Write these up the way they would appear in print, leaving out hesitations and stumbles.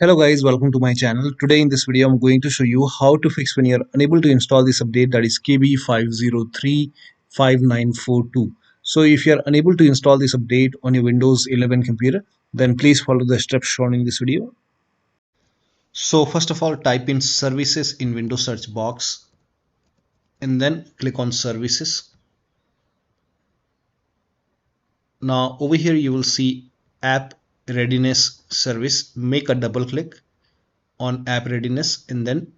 Hello guys, welcome to my channel. Today in this video I'm going to show you how to fix when you're unable to install this update, that is KB5035942. So if you're unable to install this update on your Windows 11 computer, then please follow the steps shown in this video. So first of all, type in services in Windows search box and then click on services. Now over here you will see app readiness service. Make a double click on app readiness and then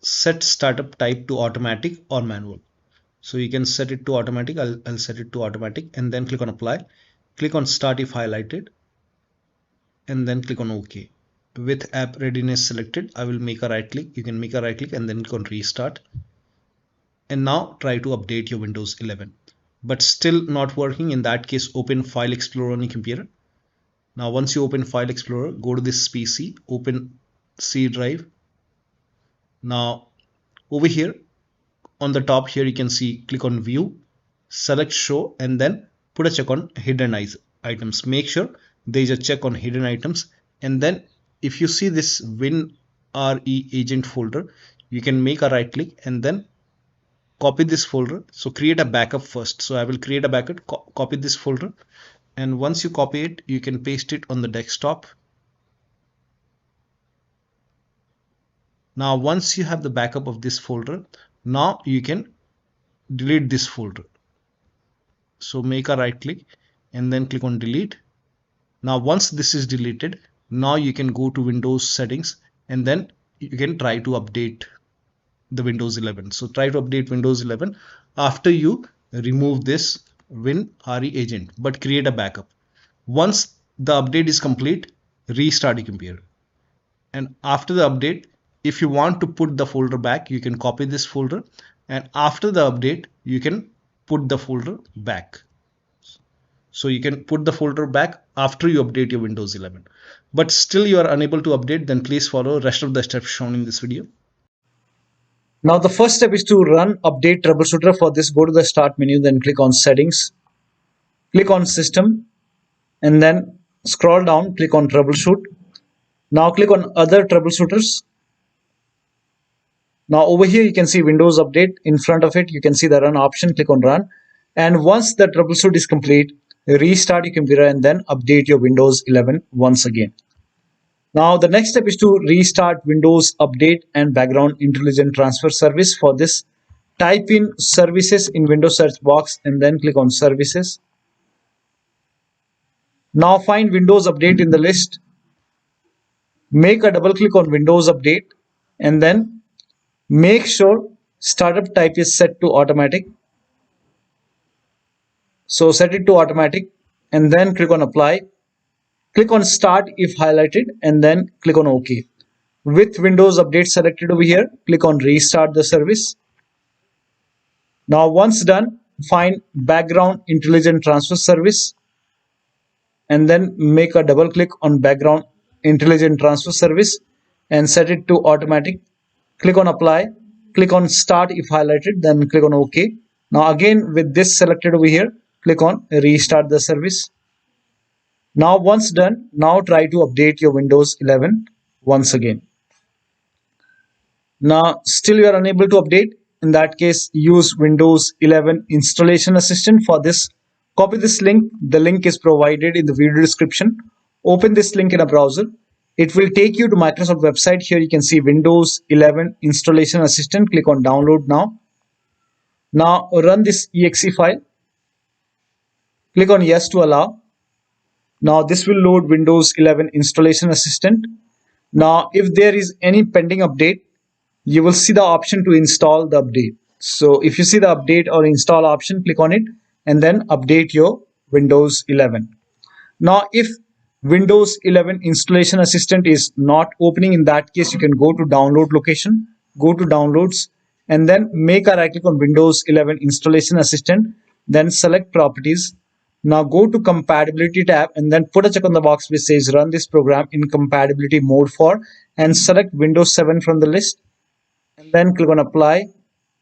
set startup type to automatic or manual. So you can set it to automatic. I'll set it to automatic and then click on apply. Click on start if highlighted and then click on OK. With app readiness selected, I will make a right click. You can make a right click and then click on restart. And now try to update your Windows 11. But still not working. In that case, open File Explorer on your computer. Now once you open File Explorer, go to this PC, open C drive. Now over here on the top here you can see, click on view, select show and then put a check on hidden items. Make sure there is a check on hidden items, and then if you see this WinREAgent folder, you can make a right click and then copy this folder. So create a backup first. So I will create a backup, copy this folder, and once you copy it you can paste it on the desktop. Now once you have the backup of this folder, now you can delete this folder. So make a right click and then click on delete. Now once this is deleted, now you can go to Windows settings and then you can try to update the Windows 11. So try to update Windows 11 after you remove this WinREAgent, but create a backup. Once the update is complete, restart your computer. And after the update, if you want to put the folder back, you can copy this folder, and after the update you can put the folder back. So you can put the folder back after you update your Windows 11. But still you are unable to update, then please follow rest of the steps shown in this video. Now the first step is to run update troubleshooter. For this, go to the start menu, then click on settings, click on system and then scroll down, click on troubleshoot. Now click on other troubleshooters. Now over here you can see Windows update. In front of it you can see the run option. Click on run, and once the troubleshoot is complete, restart your computer and then update your Windows 11 once again. Now the next step is to restart Windows Update and Background Intelligent Transfer Service. For this, type in services in Windows search box and then click on services. Now find Windows Update in the list. Make a double click on Windows Update and then make sure startup type is set to automatic. So set it to automatic and then click on apply. Click on start if highlighted and then click on OK. With Windows Update selected over here, click on restart the service. Now once done, find Background Intelligent Transfer Service and then make a double click on Background Intelligent Transfer Service and set it to automatic. Click on apply, click on start if highlighted, then click on OK. Now again with this selected over here, click on restart the service. Now once done, now try to update your Windows 11 once again. Now still you are unable to update. In that case, use Windows 11 Installation Assistant. For this, copy this link. The link is provided in the video description. Open this link in a browser. It will take you to Microsoft website. Here you can see Windows 11 Installation Assistant. Click on download now. Now run this exe file. Click on yes to allow. Now this will load Windows 11 Installation Assistant. Now if there is any pending update, you will see the option to install the update. So if you see the update or install option, click on it and then update your Windows 11. Now if Windows 11 Installation Assistant is not opening, in that case you can go to download location, go to downloads and then make a right click on Windows 11 Installation Assistant, then select properties. Now go to compatibility tab and then put a check on the box which says run this program in compatibility mode for, and select Windows 7 from the list and then click on apply,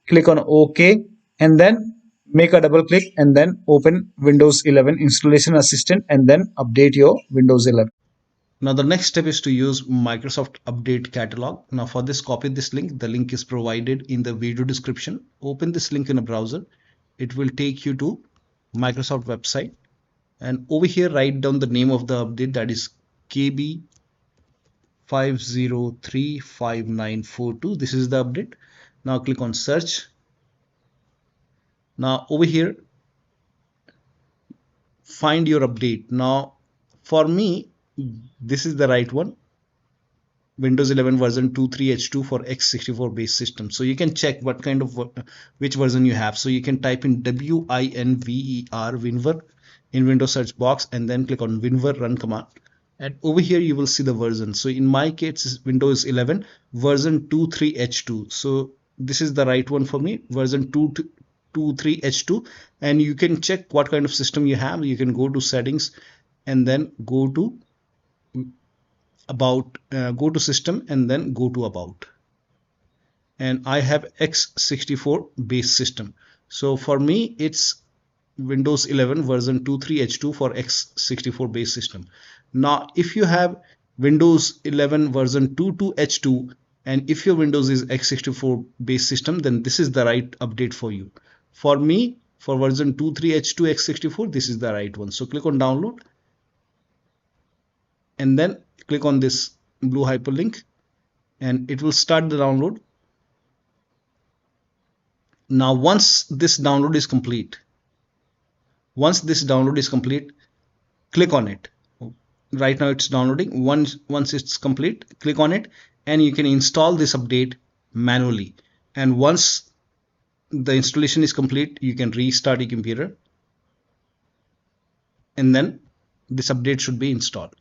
click on OK and then make a double click and then open Windows 11 Installation Assistant and then update your Windows 11. Now the next step is to use Microsoft Update Catalog. Now for this, copy this link. The link is provided in the video description. Open this link in a browser. It will take you to Microsoft website. And over here, write down the name of the update, that is KB5035942. This is the update. Now click on search. Now over here, find your update. Now for me, this is the right one. Windows 11 version 23H2 for x64 based system. So you can check what kind of which version you have. So you can type in WINVER in Windows search box and then click on WinVer run command. And over here you will see the version. So in my case it's Windows 11 version 23H2. So this is the right one for me, version 23H2. And you can check what kind of system you have. You can go to settings and then go to go to system and then go to about. And I have x64 base system. So for me it's Windows 11 version 23H2 for x64 base system. Now if you have Windows 11 version 22H2 and if your Windows is x64 base system, then this is the right update for you. For me, for version 23H2 x64, this is the right one. So click on download and then click on this blue hyperlink and it will start the download. Now once this download is complete, click on it. Right now it's downloading. Once it's complete, click on it and you can install this update manually. And once the installation is complete, you can restart your computer and then this update should be installed.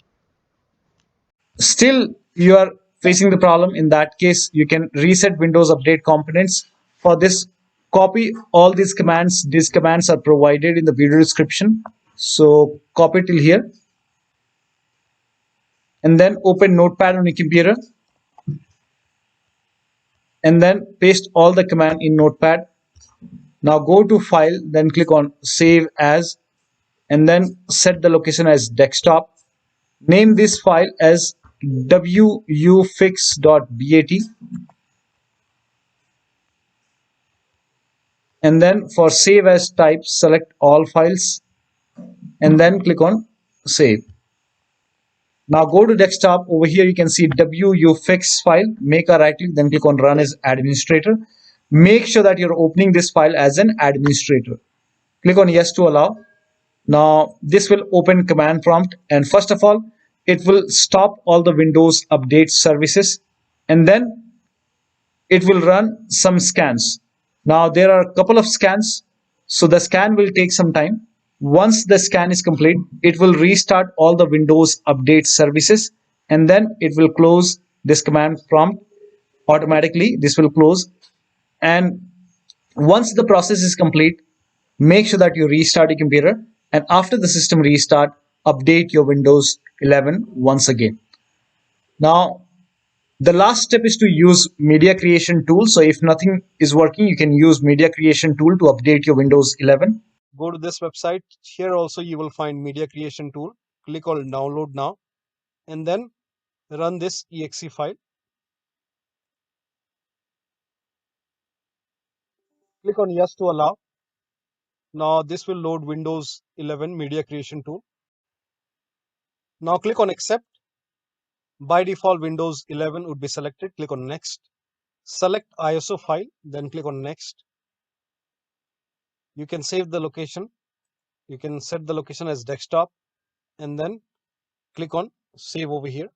Still you are facing the problem, in that case you can reset Windows Update components. For this, copy all these commands. These commands are provided in the video description, so copy till here and then open Notepad on your computer and then paste all the command in Notepad. Now go to file, then click on save as and then set the location as desktop. Name this file as wuauserv.bat and then for save as type, select all files and then click on save. Now go to desktop. Over here you can see wuauserv file. Make a right click, then click on run as administrator. Make sure that you're opening this file as an administrator. Click on yes to allow. Now this will open command prompt and first of all it will stop all the Windows update services and then it will run some scans. Now there are a couple of scans, so the scan will take some time. Once the scan is complete, it will restart all the Windows update services and then it will close this command prompt automatically. This will close, and once the process is complete, make sure that you restart your computer, and after the system restart, update your Windows 11 once again. Now the last step is to use media creation tool. So if nothing is working, you can use media creation tool to update your Windows 11. Go to this website. Here also you will find media creation tool. Click on download now and then run this exe file. Click on yes to allow. Now this will load Windows 11 media creation tool. Now click on accept. By default Windows 11 would be selected. Click on next. Select ISO file, then click on next. You can save the location. You can set the location as desktop and then click on save over here.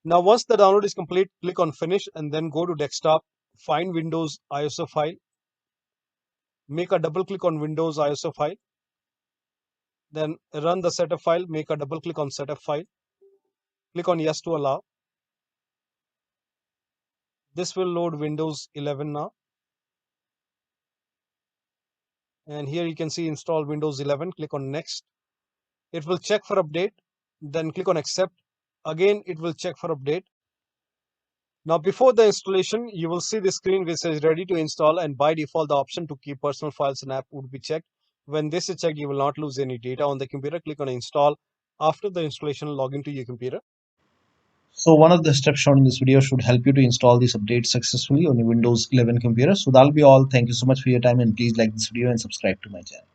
Now once the download is complete, click on finish and then go to desktop, find Windows ISO file, make a double click on Windows ISO file, then run the setup file, make a double click on setup file, click on yes to allow. This will load Windows 11 now. And here you can see install Windows 11, click on next. It will check for update, then click on accept. Again, it will check for update. Now before the installation, you will see the screen which says ready to install, and by default the option to keep personal files and app would be checked. When this is checked, you will not lose any data on the computer. Click on install After the installation, log into your computer. So one of the steps shown in this video should help you to install these updates successfully on your Windows 11 computer. So that'll be all. Thank you so much for your time, and please like this video and subscribe to my channel.